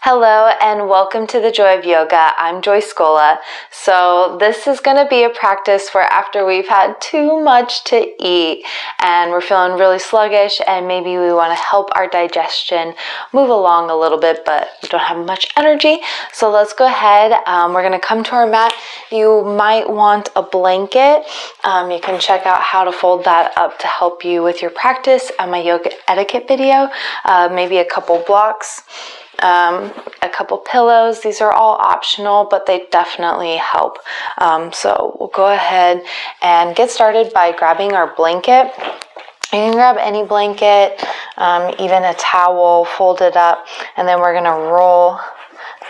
Hello and welcome to the Joy of Yoga. I'm Joy Scola. So this is going to be a practice where after we've had too much to eat and we're feeling really sluggish and maybe we want to help our digestion move along a little bit, but we don't have much energy. So let's go ahead. We're going to come to our mat. You might want a blanket. You can check out how to fold that up to help you with your practice on my yoga etiquette video. Maybe a couple blocks. A couple pillows. These are all optional, but they definitely help. So we'll go ahead and get started by grabbing our blanket. You can grab any blanket, even a towel, fold it up, and then we're going to roll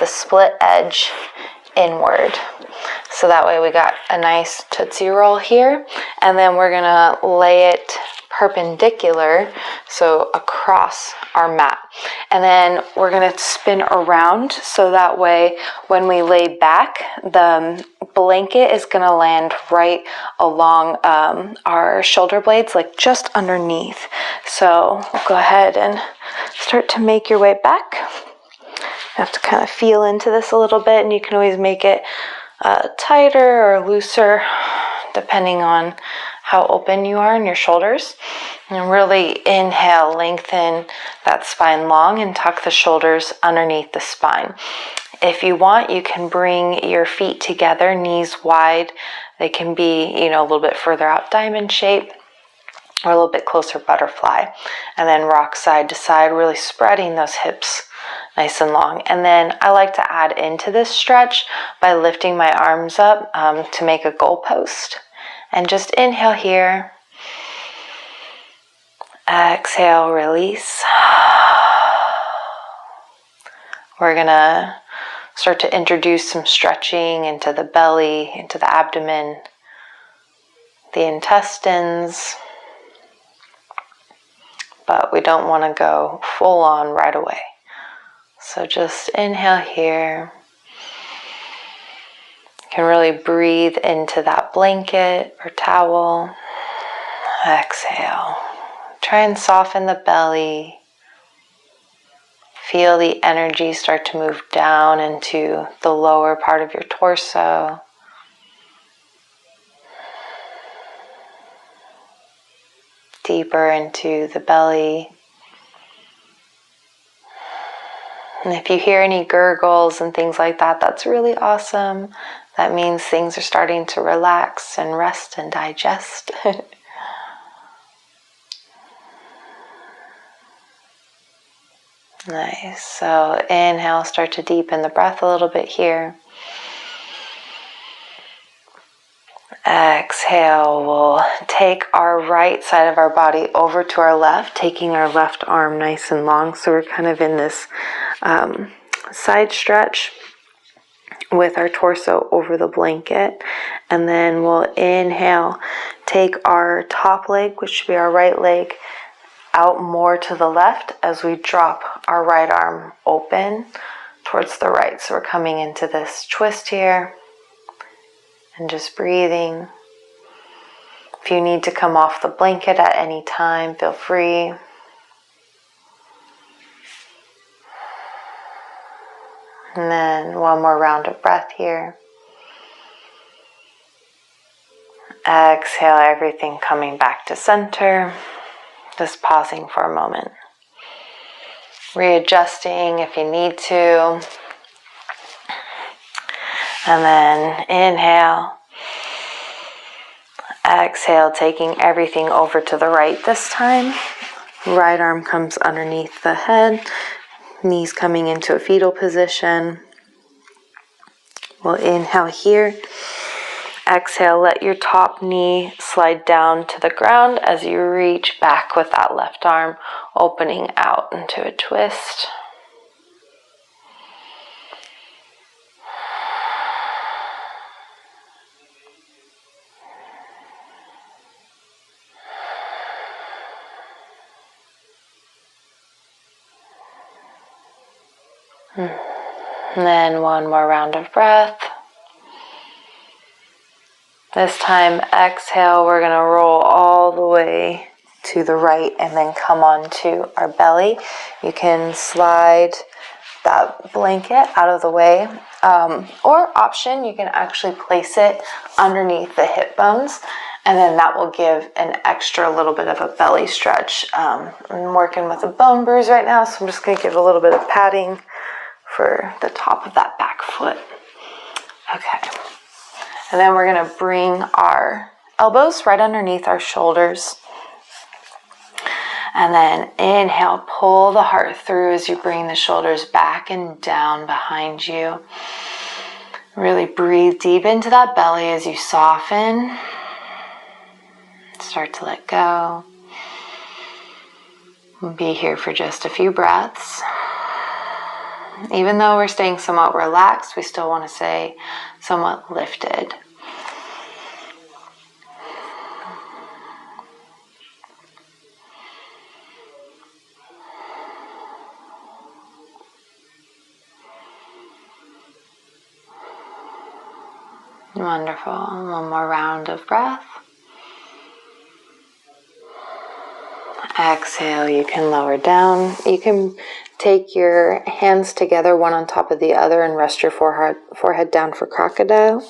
the split edge inward. So that way we got a nice Tootsie Roll here, and then we're going to lay it perpendicular, so across our mat. And then we're going to spin around so that way when we lay back, the blanket is going to land right along our shoulder blades, like just underneath. So go ahead and start to make your way back. You have to kind of feel into this a little bit, and you can always make it tighter or looser depending on how open you are in your shoulders. And really inhale, lengthen that spine long and tuck the shoulders underneath the spine. If you want, you can bring your feet together, knees wide. They can be, a little bit further out, diamond shape, or a little bit closer, butterfly. And then rock side to side, really spreading those hips nice and long. And then I like to add into this stretch by lifting my arms up to make a goalpost. And just inhale here. Exhale, release. We're going to start to introduce some stretching into the belly, into the abdomen, the intestines. But we don't want to go full on right away. So just inhale here. You can really breathe into that blanket or towel. Exhale. Try and soften the belly. Feel the energy start to move down into the lower part of your torso. Deeper into the belly. And if you hear any gurgles and things like that, that's really awesome. That means things are starting to relax and rest and digest. Nice. So inhale, start to deepen the breath a little bit here. Exhale, we'll take our right side of our body over to our left, taking our left arm nice and long. So we're kind of in this side stretch with our torso over the blanket. And then we'll inhale, take our top leg, which should be our right leg, out more to the left as we drop our right arm open towards the right. So we're coming into this twist here and just breathing. If you need to come off the blanket at any time, feel free. And then one more round of breath here. Exhale, everything coming back to center. Just pausing for a moment. Readjusting if you need to. And then inhale. Exhale, taking everything over to the right this time. Right arm comes underneath the head. Knees coming into a fetal position. We'll inhale here. Exhale, let your top knee slide down to the ground as you reach back with that left arm, opening out into a twist. And then one more round of breath. This time, exhale, we're going to roll all the way to the right and then come onto our belly. You can slide that blanket out of the way. Or option, you can actually place it underneath the hip bones, and then that will give an extra little bit of a belly stretch. I'm working with a bone bruise right now, so I'm just going to give a little bit of padding for the top of that back foot. Okay. And then we're going to bring our elbows right underneath our shoulders. And then inhale, pull the heart through as you bring the shoulders back and down behind you. Really breathe deep into that belly as you soften. Start to let go. We'll be here for just a few breaths. Even though we're staying somewhat relaxed, we still want to stay somewhat lifted. Wonderful. One more round of breath. Exhale, you can lower down. You can take your hands together, one on top of the other, and rest your forehead down for crocodile.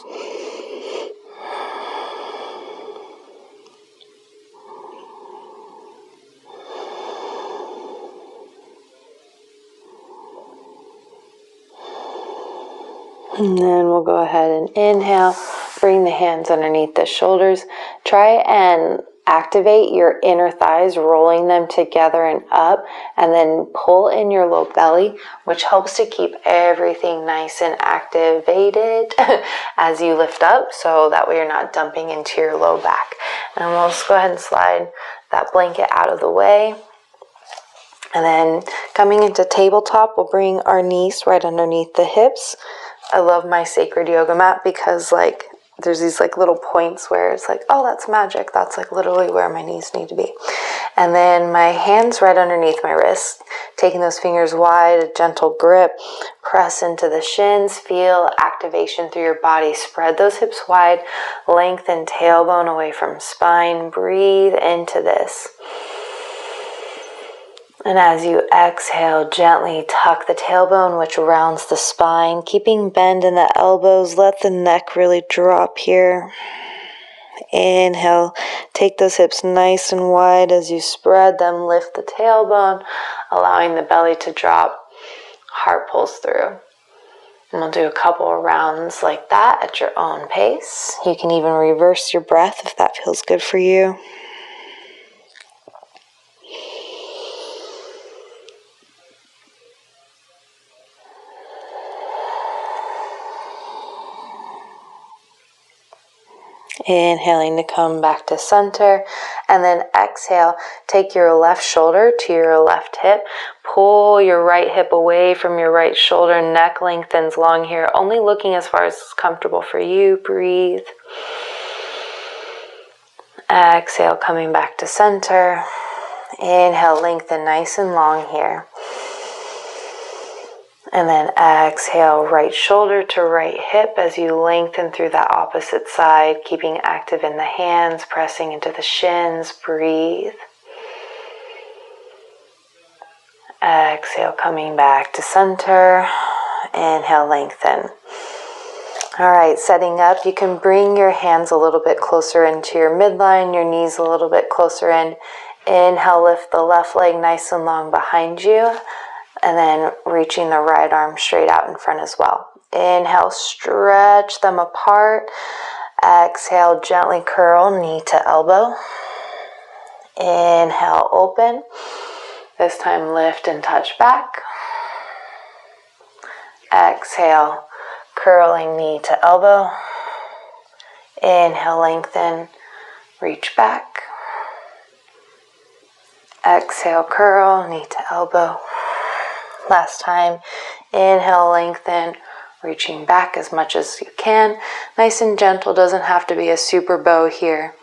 And then we'll go ahead and inhale, bring the hands underneath the shoulders. Try and activate your inner thighs, rolling them together and up, and then pull in your low belly, which helps to keep everything nice and activated as you lift up, so that way you're not dumping into your low back. And we'll just go ahead and slide that blanket out of the way. And then coming into tabletop, we'll bring our knees right underneath the hips. I love my sacred yoga mat because there's these little points where it's oh, that's magic. That's literally where my knees need to be. And then my hands right underneath my wrists, taking those fingers wide, a gentle grip, press into the shins, feel activation through your body. Spread those hips wide, lengthen tailbone away from spine. Breathe into this. And as you exhale, gently tuck the tailbone, which rounds the spine, keeping bend in the elbows. Let the neck really drop here. Inhale, take those hips nice and wide as you spread them. Lift the tailbone, allowing the belly to drop. Heart pulls through. And we'll do a couple of rounds like that at your own pace. You can even reverse your breath if that feels good for you. Inhaling to come back to center, and then exhale, take your left shoulder to your left hip, pull your right hip away from your right shoulder, neck lengthens long here, only looking as far as is comfortable for you. Breathe. Exhale, coming back to center. Inhale, lengthen nice and long here. And then exhale, right shoulder to right hip as you lengthen through that opposite side, keeping active in the hands, pressing into the shins. Breathe. Exhale, coming back to center. Inhale, lengthen. All right, setting up, you can bring your hands a little bit closer into your midline, your knees a little bit closer in. Inhale, lift the left leg nice and long behind you. And then reaching the right arm straight out in front as well. Inhale, stretch them apart. Exhale, gently curl knee to elbow. Inhale, open. This time lift and touch back. Exhale, curling knee to elbow. Inhale, lengthen, reach back. Exhale, curl knee to elbow. Last time, inhale, lengthen, reaching back as much as you can. Nice and gentle, doesn't have to be a super bow here.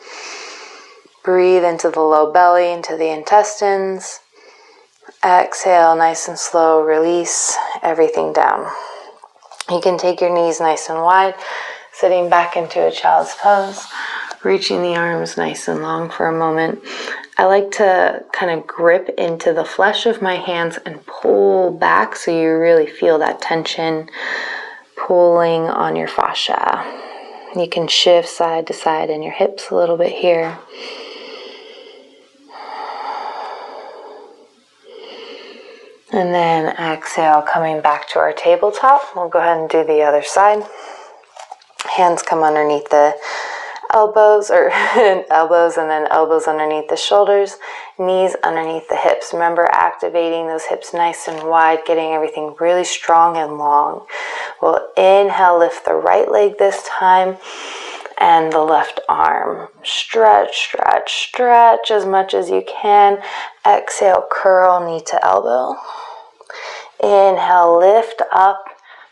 Breathe into the low belly, into the intestines. Exhale, nice and slow, release everything down. You can take your knees nice and wide, sitting back into a child's pose, reaching the arms nice and long for a moment. I like to kind of grip into the flesh of my hands and pull back so you really feel that tension pulling on your fascia. You can shift side to side in your hips a little bit here. And then exhale, coming back to our tabletop. We'll go ahead and do the other side. Hands come underneath the elbows, or elbows, and then elbows underneath the shoulders, knees underneath the hips. Remember, activating those hips nice and wide, getting everything really strong and long. We'll inhale, lift the right leg this time, and the left arm. Stretch, stretch, stretch as much as you can. Exhale, curl knee to elbow. Inhale, lift up,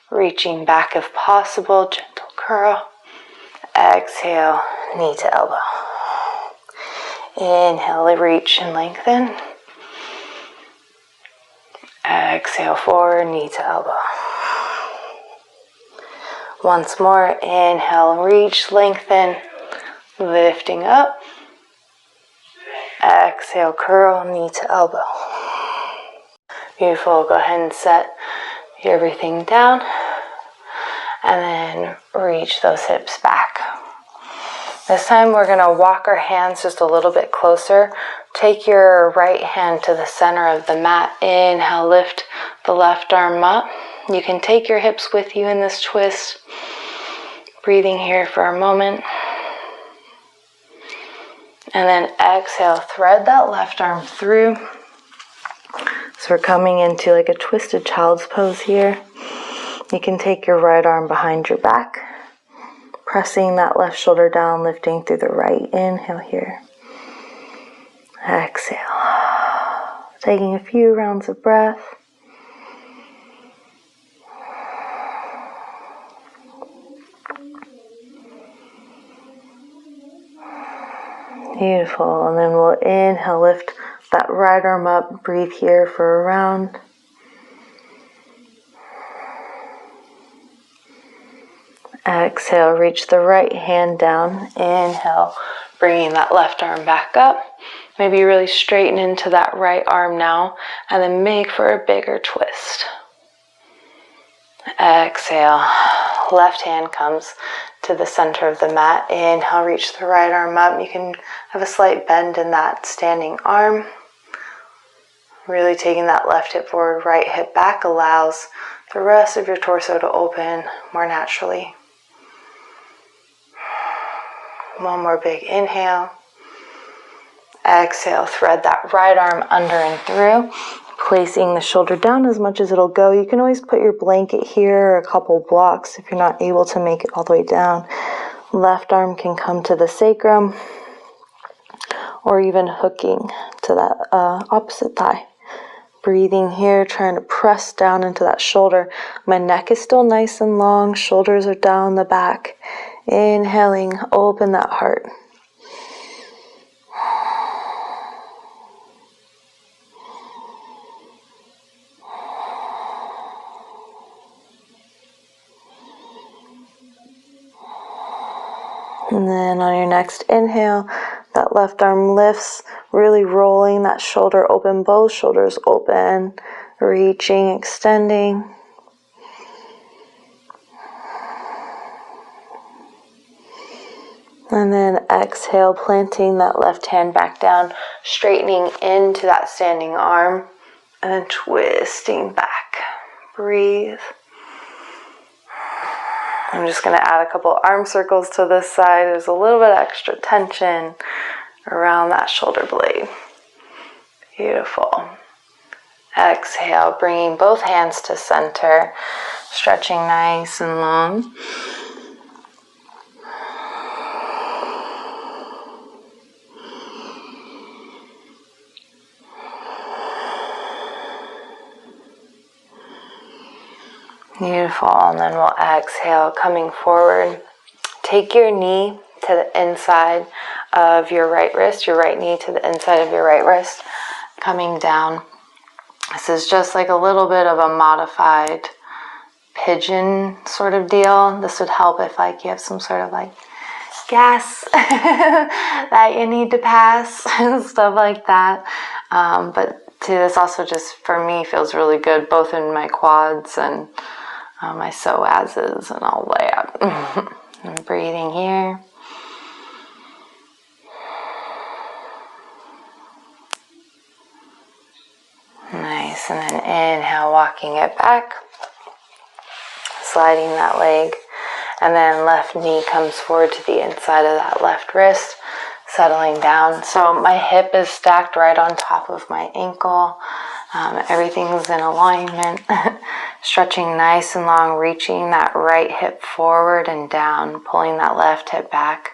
reaching back if possible, gentle curl. Exhale, knee to elbow. Inhale, reach and lengthen. Exhale, forward, knee to elbow. Once more, inhale, reach, lengthen, lifting up. Exhale, curl, knee to elbow. Beautiful. Go ahead and set everything down. And then reach those hips back. This time we're going to walk our hands just a little bit closer. Take your right hand to the center of the mat. Inhale, lift the left arm up. You can take your hips with you in this twist. Breathing here for a moment. And then exhale, thread that left arm through. So we're coming into like a twisted child's pose here. You can take your right arm behind your back, pressing that left shoulder down, lifting through the right. Inhale here. Exhale. Taking a few rounds of breath. Beautiful. And then we'll inhale, lift that right arm up, breathe here for a round. Exhale, reach the right hand down. Inhale, bringing that left arm back up. Maybe really straighten into that right arm now, and then make for a bigger twist. Exhale, left hand comes to the center of the mat. Inhale, reach the right arm up. You can have a slight bend in that standing arm. Really taking that left hip forward, right hip back allows the rest of your torso to open more naturally. One more big inhale. Exhale, thread that right arm under and through, placing the shoulder down as much as it'll go. You can always put your blanket here or a couple blocks if you're not able to make it all the way down. Left arm can come to the sacrum or even hooking to that opposite thigh. Breathing here, trying to press down into that shoulder. My neck is still nice and long, shoulders are down the back. Inhaling, open that heart. And then on your next inhale, that left arm lifts, really rolling that shoulder open, both shoulders open, reaching, extending. And then exhale, planting that left hand back down, straightening into that standing arm, and then twisting back. Breathe. I'm just going to add a couple arm circles to this side. There's a little bit of extra tension around that shoulder blade. Beautiful. Exhale, bringing both hands to center, stretching nice and long. Beautiful, and then we'll exhale, coming forward. Take your knee to the inside of your right wrist, your right knee to the inside of your right wrist, coming down. This is just like a little bit of a modified pigeon sort of deal. This would help if like you have some sort of like gas that you need to pass, stuff like that. But too, this also just for me feels really good, both in my quads and my psoases and all the way up. I'm breathing here. Nice, and then inhale, walking it back, sliding that leg, and then left knee comes forward to the inside of that left wrist, settling down. So my hip is stacked right on top of my ankle. Everything's in alignment. Stretching nice and long, reaching that right hip forward and down, pulling that left hip back.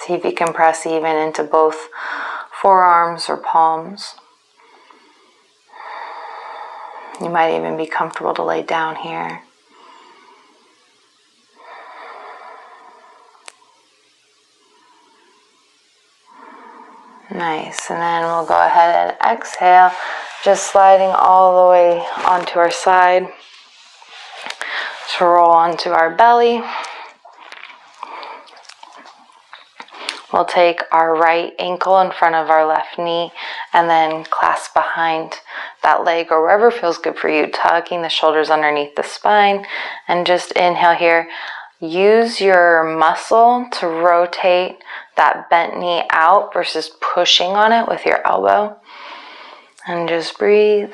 See if you can press even into both forearms or palms. You might even be comfortable to lay down here. Nice, and then we'll go ahead and exhale, just sliding all the way onto our side to roll onto our belly. We'll take our right ankle in front of our left knee and then clasp behind that leg or wherever feels good for you, tucking the shoulders underneath the spine, and just inhale here. Use your muscle to rotate that bent knee out versus pushing on it with your elbow. And just breathe.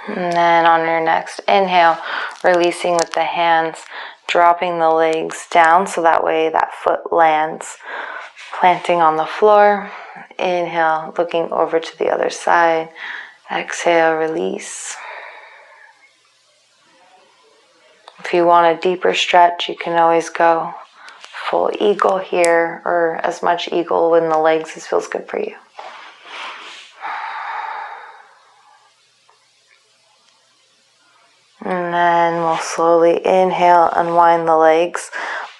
And then on your next inhale, releasing with the hands, dropping the legs down so that way that foot lands, planting on the floor. Inhale, looking over to the other side. Exhale, release. If you want a deeper stretch, you can always go full eagle here, or as much eagle in the legs as feels good for you. And then we'll slowly inhale, unwind the legs.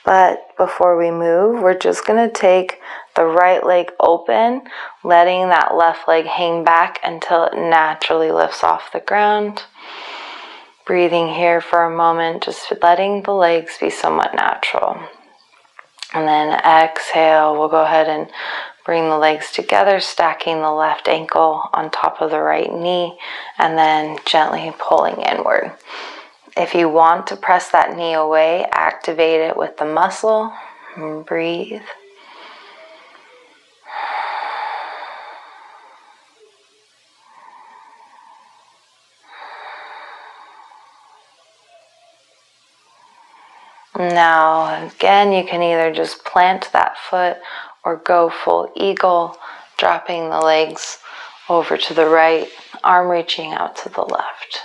But before we move, we're just going to take the right leg open, letting that left leg hang back until it naturally lifts off the ground. Breathing here for a moment, just letting the legs be somewhat natural. And then exhale, we'll go ahead and bring the legs together, stacking the left ankle on top of the right knee, and then gently pulling inward. If you want to press that knee away, activate it with the muscle, and breathe. Now, again, you can either just plant that foot or go full eagle, dropping the legs over to the right, arm reaching out to the left.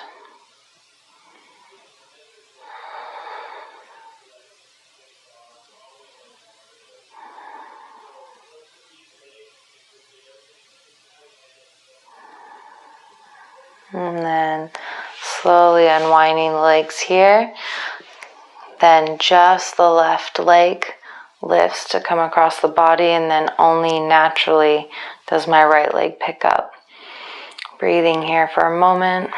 And then slowly unwinding the legs here. Then just the left leg lifts to come across the body, and then only naturally does my right leg pick up. Breathing here for a moment.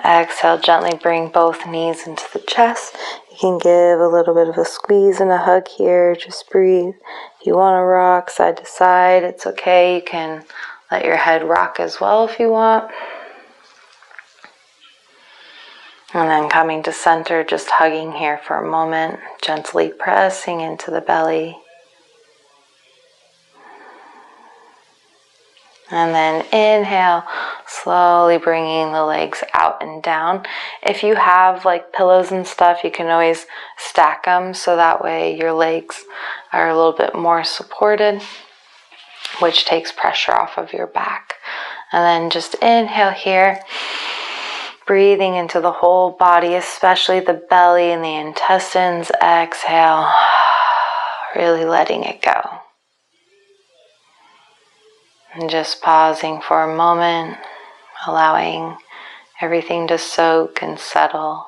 Exhale, gently bring both knees into the chest. You can give a little bit of a squeeze and a hug here. Just breathe. If you want to rock side to side, it's okay. You can let your head rock as well if you want. And then coming to center, just hugging here for a moment, gently pressing into the belly. And then inhale, slowly bringing the legs out and down. If you have like pillows and stuff, you can always stack them so that way your legs are a little bit more supported, which takes pressure off of your back. And then just inhale here, breathing into the whole body, especially the belly and the intestines. Exhale, really letting it go. And just pausing for a moment, allowing everything to soak and settle.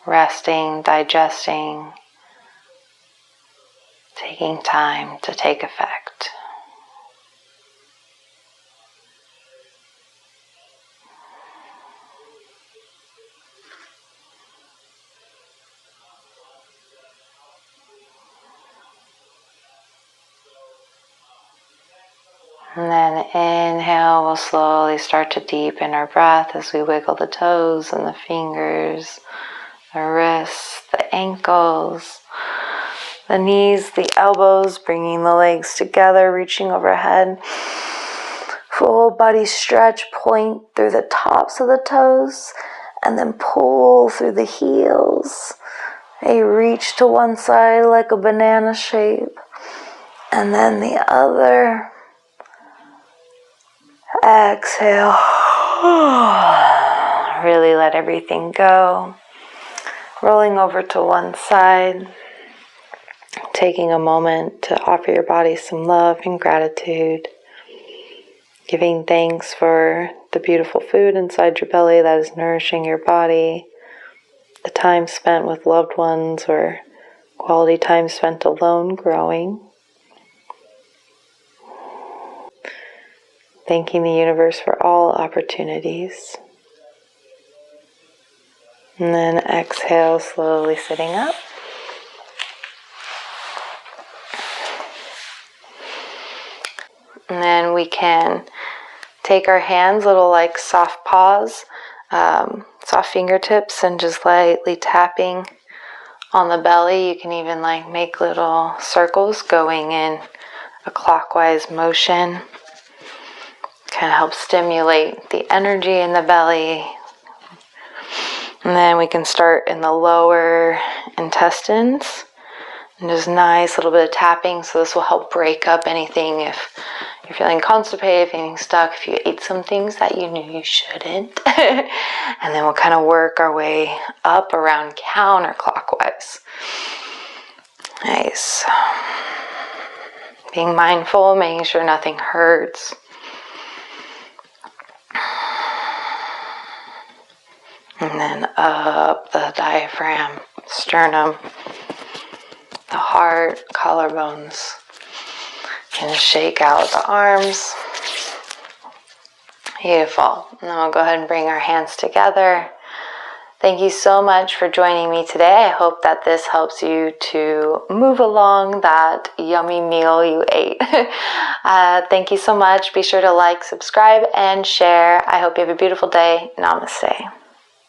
resting, digesting, taking time to take effect. And then inhale, we'll slowly start to deepen our breath as we wiggle the toes and the fingers, the wrists, the ankles, the knees, the elbows, bringing the legs together, reaching overhead. Full body stretch, point through the tops of the toes, and then pull through the heels. A reach to one side like a banana shape, and then the other. Exhale. Really let everything go. Rolling over to one side. Taking a moment to offer your body some love and gratitude. Giving thanks for the beautiful food inside your belly that is nourishing your body. The time spent with loved ones or quality time spent alone growing. Thanking the universe for all opportunities. And then exhale, slowly sitting up. And then we can take our hands, little like soft paws, soft fingertips, and just lightly tapping on the belly. You can even like make little circles going in a clockwise motion. Kind of help stimulate the energy in the belly. And then we can start in the lower intestines. And just nice little bit of tapping. So this will help break up anything if you're feeling constipated, if anything's stuck, if you ate some things that you knew you shouldn't. And then we'll kind of work our way up around counterclockwise. Nice. Being mindful, making sure nothing hurts. And then up the diaphragm, sternum, the heart, collarbones. And shake out the arms. Beautiful. And then we'll go ahead and bring our hands together. Thank you so much for joining me today. I hope that this helps you to move along that yummy meal you ate. Thank you so much. Be sure to like, subscribe, and share. I hope you have a beautiful day. Namaste.